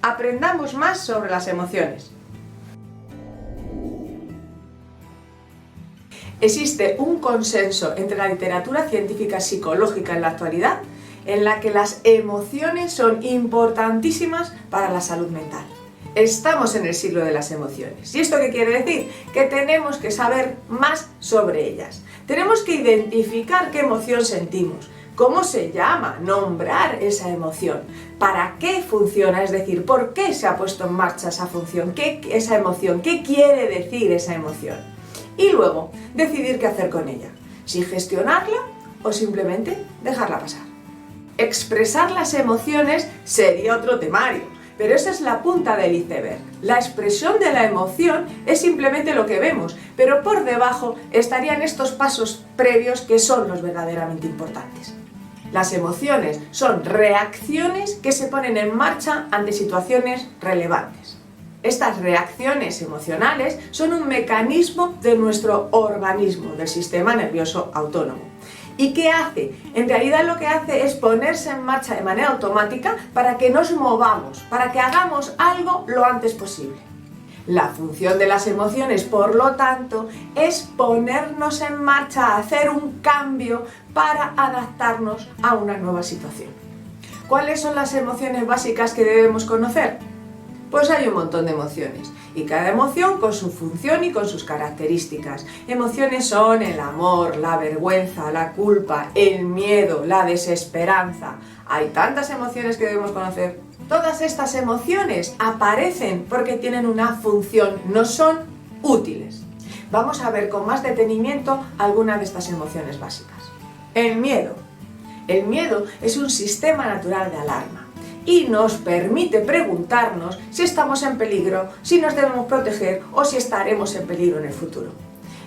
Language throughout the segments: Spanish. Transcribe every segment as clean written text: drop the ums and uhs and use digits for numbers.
Aprendamos más sobre las emociones. Existe un consenso entre la literatura científica psicológica en la actualidad en la que las emociones son importantísimas para la salud mental. Estamos en el siglo de las emociones. ¿Y esto qué quiere decir? Que tenemos que saber más sobre ellas. Tenemos que identificar qué emoción sentimos, cómo se llama, nombrar esa emoción, para qué funciona, es decir, por qué se ha puesto en marcha esa función, esa emoción, qué quiere decir esa emoción. Y luego decidir qué hacer con ella, si gestionarla o simplemente dejarla pasar. Expresar las emociones sería otro temario, pero esa es la punta del iceberg. La expresión de la emoción es simplemente lo que vemos, pero por debajo estarían estos pasos previos que son los verdaderamente importantes. Las emociones son reacciones que se ponen en marcha ante situaciones relevantes. Estas reacciones emocionales son un mecanismo de nuestro organismo, del sistema nervioso autónomo. ¿Y qué hace? En realidad lo que hace es ponerse en marcha de manera automática para que nos movamos, para que hagamos algo lo antes posible. La función de las emociones, por lo tanto, es ponernos en marcha, hacer un cambio para adaptarnos a una nueva situación. ¿Cuáles son las emociones básicas que debemos conocer? Pues hay un montón de emociones, y cada emoción con su función y con sus características. Emociones son el amor, la vergüenza, la culpa, el miedo, la desesperanza. Hay tantas emociones que debemos conocer. Todas estas emociones aparecen porque tienen una función, no son útiles. Vamos a ver con más detenimiento algunas de estas emociones básicas. El miedo. El miedo es un sistema natural de alarma y nos permite preguntarnos si estamos en peligro, si nos debemos proteger o si estaremos en peligro en el futuro.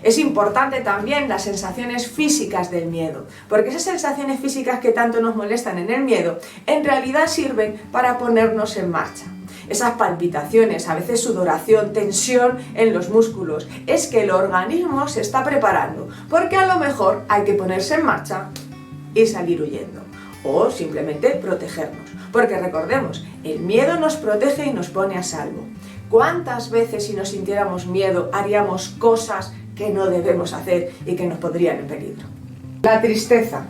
Es importante también las sensaciones físicas del miedo, porque esas sensaciones físicas que tanto nos molestan en el miedo, en realidad sirven para ponernos en marcha. Esas palpitaciones, a veces sudoración, tensión en los músculos, es que el organismo se está preparando, porque a lo mejor hay que ponerse en marcha y salir huyendo, o simplemente protegernos. Porque recordemos, el miedo nos protege y nos pone a salvo. ¿Cuántas veces si nos sintiéramos miedo haríamos cosas que no debemos hacer y que nos pondrían en peligro? La tristeza.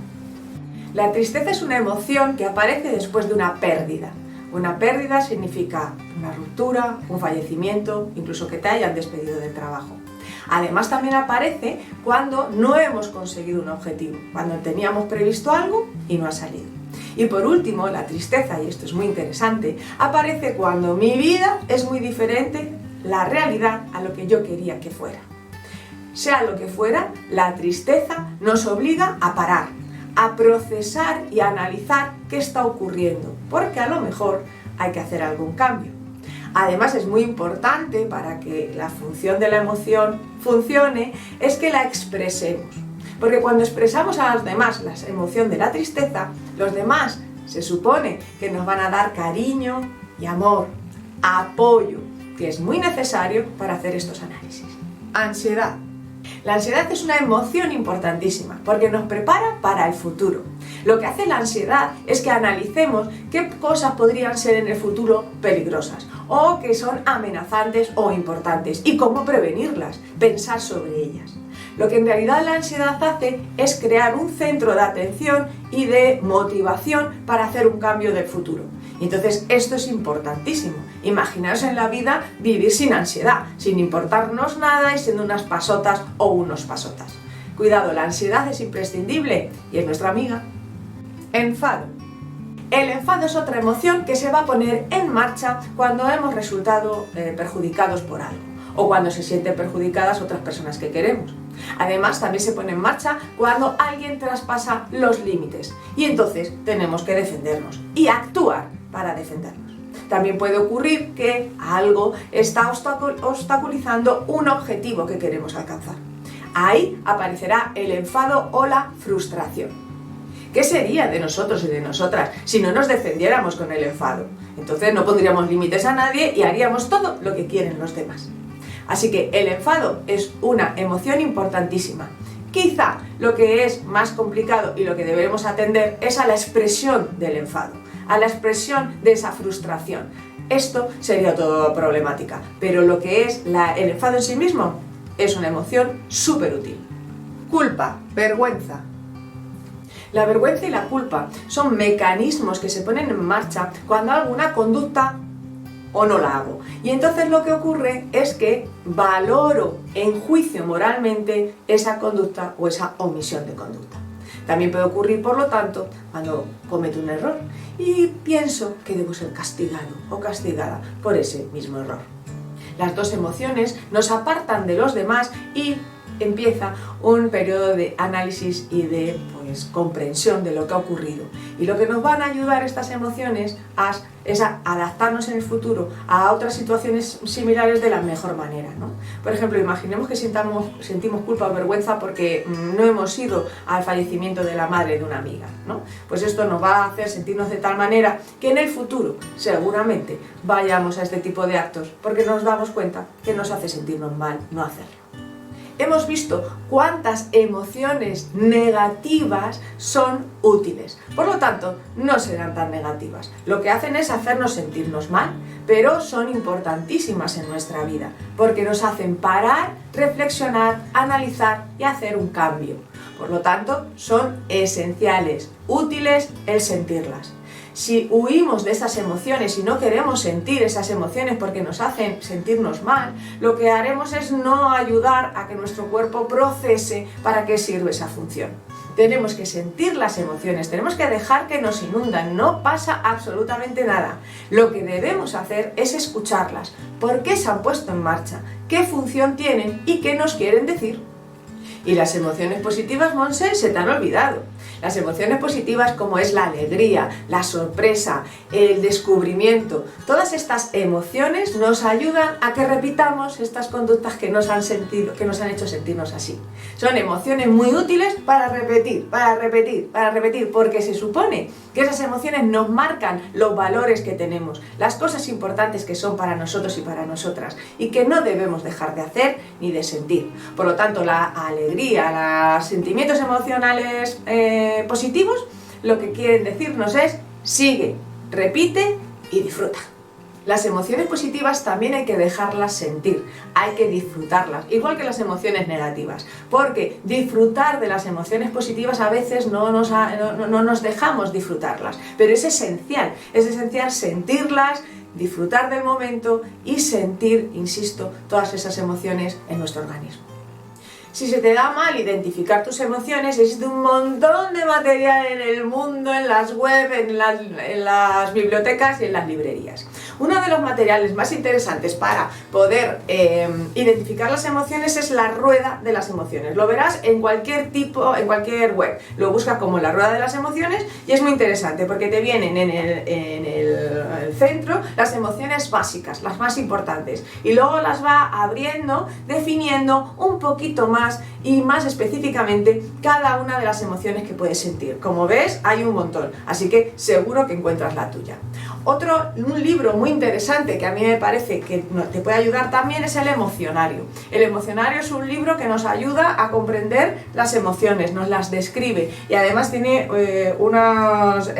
La tristeza es una emoción que aparece después de una pérdida. Una pérdida significa una ruptura, un fallecimiento, incluso que te hayan despedido del trabajo. Además también aparece cuando no hemos conseguido un objetivo, cuando teníamos previsto algo y no ha salido. Y por último, la tristeza, y esto es muy interesante, aparece cuando mi vida es muy diferente, la realidad, a lo que yo quería que fuera. Sea lo que fuera, la tristeza nos obliga a parar, a procesar y a analizar qué está ocurriendo, porque a lo mejor hay que hacer algún cambio. Además, es muy importante para que la función de la emoción funcione, es que la expresemos. Porque cuando expresamos a los demás la emoción de la tristeza, los demás se supone que nos van a dar cariño y amor, apoyo, que es muy necesario para hacer estos análisis. Ansiedad. La ansiedad es una emoción importantísima porque nos prepara para el futuro. Lo que hace la ansiedad es que analicemos qué cosas podrían ser en el futuro peligrosas o que son amenazantes o importantes y cómo prevenirlas, pensar sobre ellas. Lo que en realidad la ansiedad hace es crear un centro de atención y de motivación para hacer un cambio del futuro. Entonces esto es importantísimo. Imaginaos en la vida vivir sin ansiedad, sin importarnos nada y siendo unas pasotas o unos pasotas. Cuidado, la ansiedad es imprescindible y es nuestra amiga. Enfado. El enfado es otra emoción que se va a poner en marcha cuando hemos resultado perjudicados por algo o cuando se sienten perjudicadas otras personas que queremos. Además, también se pone en marcha cuando alguien traspasa los límites y entonces tenemos que defendernos y actuar para defendernos. También puede ocurrir que algo está obstaculizando un objetivo que queremos alcanzar. Ahí aparecerá el enfado o la frustración. ¿Qué sería de nosotros y de nosotras si no nos defendiéramos con el enfado? Entonces no pondríamos límites a nadie y haríamos todo lo que quieren los demás. Así que el enfado es una emoción importantísima. Quizá lo que es más complicado y lo que debemos atender es a la expresión del enfado, a la expresión de esa frustración. esto sería otra problemática. Pero lo que es el enfado en sí mismo es una emoción súper útil. Culpa, vergüenza. La vergüenza y la culpa son mecanismos que se ponen en marcha cuando hago una conducta o no la hago. Y entonces lo que ocurre es que valoro, enjuicio moralmente esa conducta o esa omisión de conducta. También puede ocurrir, por lo tanto, cuando cometo un error y pienso que debo ser castigado o castigada por ese mismo error. Las dos emociones nos apartan de los demás y empieza un periodo de análisis y de comprensión de lo que ha ocurrido. Y lo que nos van a ayudar estas emociones es a adaptarnos en el futuro a otras situaciones similares de la mejor manera, ¿no? Por ejemplo, imaginemos que sentimos culpa o vergüenza porque no hemos ido al fallecimiento de la madre de una amiga, ¿no? Pues esto nos va a hacer sentirnos de tal manera que en el futuro seguramente vayamos a este tipo de actos porque nos damos cuenta que nos hace sentirnos mal no hacerlo. Hemos visto cuántas emociones negativas son útiles, por lo tanto no serán tan negativas. Lo que hacen es hacernos sentirnos mal, pero son importantísimas en nuestra vida, porque nos hacen parar, reflexionar, analizar y hacer un cambio. Por lo tanto, son esenciales, útiles el sentirlas. Si huimos de esas emociones y no queremos sentir esas emociones porque nos hacen sentirnos mal, lo que haremos es no ayudar a que nuestro cuerpo procese para qué sirve esa función. Tenemos que sentir las emociones, tenemos que dejar que nos inundan, no pasa absolutamente nada. Lo que debemos hacer es escucharlas. ¿Por qué se han puesto en marcha? ¿Qué función tienen? ¿Y qué nos quieren decir? Y las emociones positivas, Monse, se te han olvidado. Las emociones positivas como es la alegría, la sorpresa, el descubrimiento, todas estas emociones nos ayudan a que repitamos estas conductas que nos han hecho sentirnos así. Son emociones muy útiles para repetir, porque se supone que esas emociones nos marcan los valores que tenemos, las cosas importantes que son para nosotros y para nosotras y que no debemos dejar de hacer ni de sentir. Por lo tanto, la alegría, los sentimientos emocionales positivos, lo que quieren decirnos es sigue, repite y disfruta. Las emociones positivas también hay que dejarlas sentir, hay que disfrutarlas, igual que las emociones negativas, porque disfrutar de las emociones positivas a veces no nos dejamos disfrutarlas, pero es esencial sentirlas, disfrutar del momento y sentir, insisto, todas esas emociones en nuestro organismo. Si se te da mal identificar tus emociones, existe un montón de material en el mundo, en las webs, en las bibliotecas y en las librerías. Uno de los materiales más interesantes para poder identificar las emociones es la rueda de las emociones. Lo verás en cualquier web. Lo buscas como la rueda de las emociones y es muy interesante porque te vienen en el centro las emociones básicas, las más importantes. Y luego las va abriendo, definiendo un poquito más y más específicamente cada una de las emociones que puedes sentir. Como ves, hay un montón, así que seguro que encuentras la tuya. Un libro muy interesante que a mí me parece que te puede ayudar también es El Emocionario. El Emocionario es un libro que nos ayuda a comprender las emociones, nos las describe y además tiene unas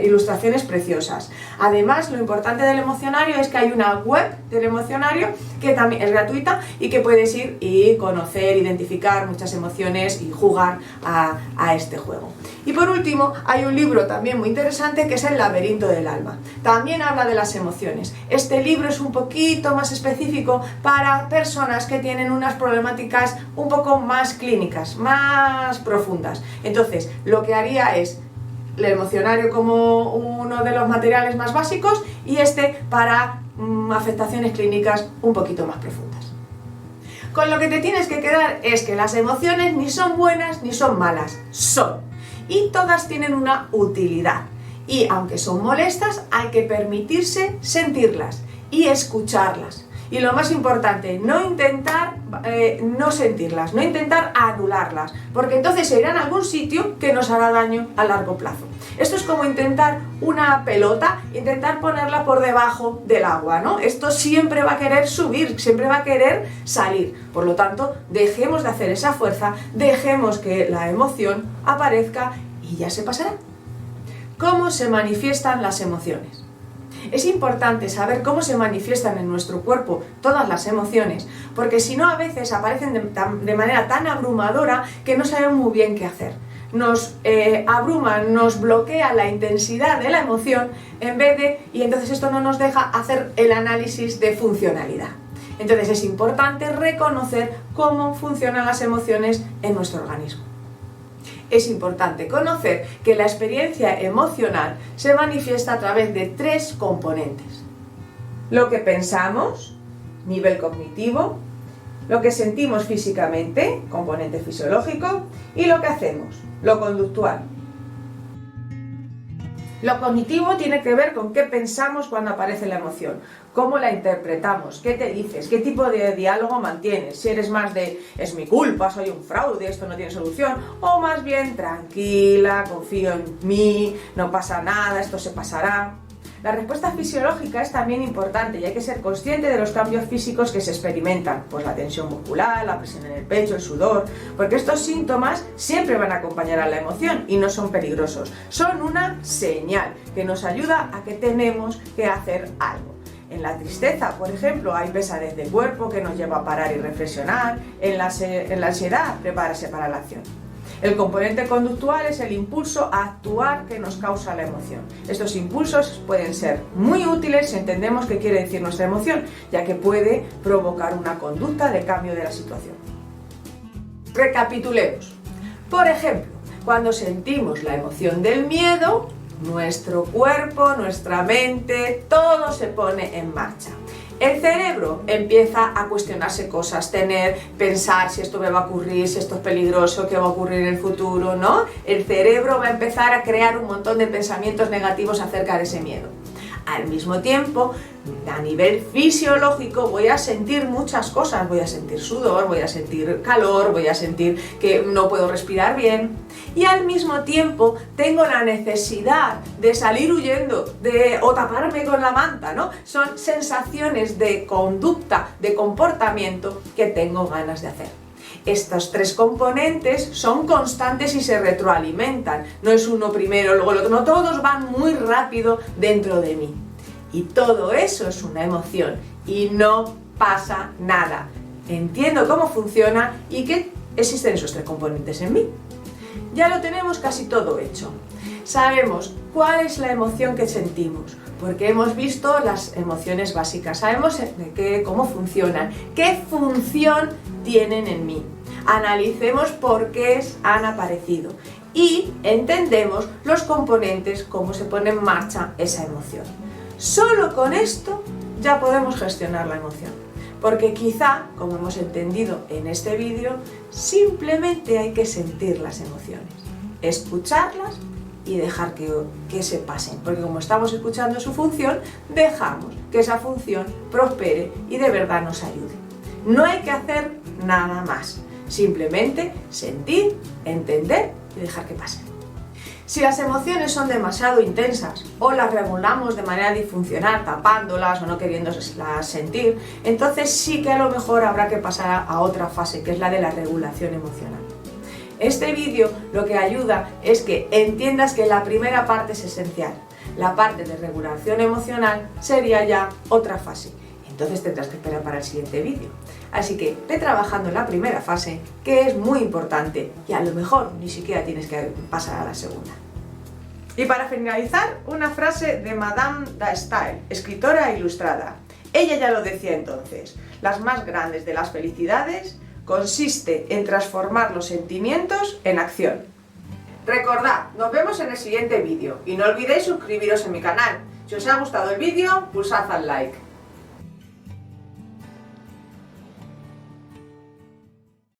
ilustraciones preciosas. Además, lo importante del Emocionario es que hay una web del Emocionario que también es gratuita y que puedes ir y conocer, identificar muchas emociones y jugar a este juego. Y por último, hay un libro también muy interesante que es El Laberinto del Alma. También habla de las emociones. Este libro es un poquito más específico para personas que tienen unas problemáticas un poco más clínicas, más profundas. Entonces, lo que haría es el Emocionario como uno de los materiales más básicos y este para afectaciones clínicas un poquito más profundas. Con lo que te tienes que quedar es que las emociones ni son buenas ni son malas, son. Y todas tienen una utilidad. Y aunque son molestas, hay que permitirse sentirlas y escucharlas. Y lo más importante, no intentar no sentirlas, no intentar anularlas, porque entonces se irán a algún sitio que nos hará daño a largo plazo. Esto es como intentar una pelota, intentar ponerla por debajo del agua, ¿no? Esto siempre va a querer subir, siempre va a querer salir. Por lo tanto, dejemos de hacer esa fuerza, dejemos que la emoción aparezca y ya se pasará. ¿Cómo se manifiestan las emociones? Es importante saber cómo se manifiestan en nuestro cuerpo todas las emociones, porque si no a veces aparecen de manera tan abrumadora que no sabemos muy bien qué hacer. Nos abruman, nos bloquea la intensidad de la emoción y entonces esto no nos deja hacer el análisis de funcionalidad. Entonces es importante reconocer cómo funcionan las emociones en nuestro organismo. Es importante conocer que la experiencia emocional se manifiesta a través de 3 componentes. Lo que pensamos, nivel cognitivo, lo que sentimos físicamente, componente fisiológico, y lo que hacemos, lo conductual. Lo cognitivo tiene que ver con qué pensamos cuando aparece la emoción, cómo la interpretamos, qué te dices, qué tipo de diálogo mantienes, si eres más de es mi culpa, soy un fraude, esto no tiene solución, o más bien tranquila, confío en mí, no pasa nada, esto se pasará. La respuesta fisiológica es también importante y hay que ser consciente de los cambios físicos que se experimentan, pues la tensión muscular, la presión en el pecho, el sudor, porque estos síntomas siempre van a acompañar a la emoción y no son peligrosos, son una señal que nos ayuda a que tenemos que hacer algo. En la tristeza, por ejemplo, hay pesadez de cuerpo que nos lleva a parar y reflexionar, en la ansiedad, prepárese para la acción. El componente conductual es el impulso a actuar que nos causa la emoción. Estos impulsos pueden ser muy útiles si entendemos qué quiere decir nuestra emoción, ya que puede provocar una conducta de cambio de la situación. Recapitulemos. Por ejemplo, cuando sentimos la emoción del miedo, nuestro cuerpo, nuestra mente, todo se pone en marcha. El cerebro empieza a cuestionarse cosas, pensar si esto me va a ocurrir, si esto es peligroso, qué va a ocurrir en el futuro, ¿no? El cerebro va a empezar a crear un montón de pensamientos negativos acerca de ese miedo. Al mismo tiempo, a nivel fisiológico voy a sentir muchas cosas, voy a sentir sudor, voy a sentir calor, voy a sentir que no puedo respirar bien y al mismo tiempo tengo la necesidad de salir huyendo o taparme con la manta, ¿no? Son sensaciones de conducta, de comportamiento que tengo ganas de hacer. Estos 3 componentes son constantes y se retroalimentan, no es uno primero, luego el otro, no, todos van muy rápido dentro de mí. Y todo eso es una emoción y no pasa nada. Entiendo cómo funciona y que existen esos 3 componentes en mí. Ya lo tenemos casi todo hecho. Sabemos cuál es la emoción que sentimos, porque hemos visto las emociones básicas, sabemos cómo funcionan, qué función tienen en mí. Analicemos por qué han aparecido y entendemos los componentes, cómo se pone en marcha esa emoción. Solo con esto ya podemos gestionar la emoción, porque quizá, como hemos entendido en este vídeo, simplemente hay que sentir las emociones, escucharlas y dejar que se pasen, porque como estamos escuchando su función, dejamos que esa función prospere y de verdad nos ayude. No hay que hacer nada más, simplemente sentir, entender y dejar que pasen. Si las emociones son demasiado intensas o las regulamos de manera disfuncional, tapándolas o no queriéndolas sentir, entonces sí que a lo mejor habrá que pasar a otra fase, que es la de la regulación emocional. Este vídeo lo que ayuda es que entiendas que la primera parte es esencial. La parte de regulación emocional sería ya otra fase. Entonces tendrás que esperar para el siguiente vídeo. Así que ve trabajando en la primera fase, que es muy importante, y a lo mejor ni siquiera tienes que pasar a la segunda. Y para finalizar, una frase de Madame de Staël, escritora e ilustrada. Ella ya lo decía entonces: las más grandes de las felicidades consiste en transformar los sentimientos en acción. Recordad, nos vemos en el siguiente vídeo y no olvidéis suscribiros en mi canal. Si os ha gustado el vídeo, pulsad al like.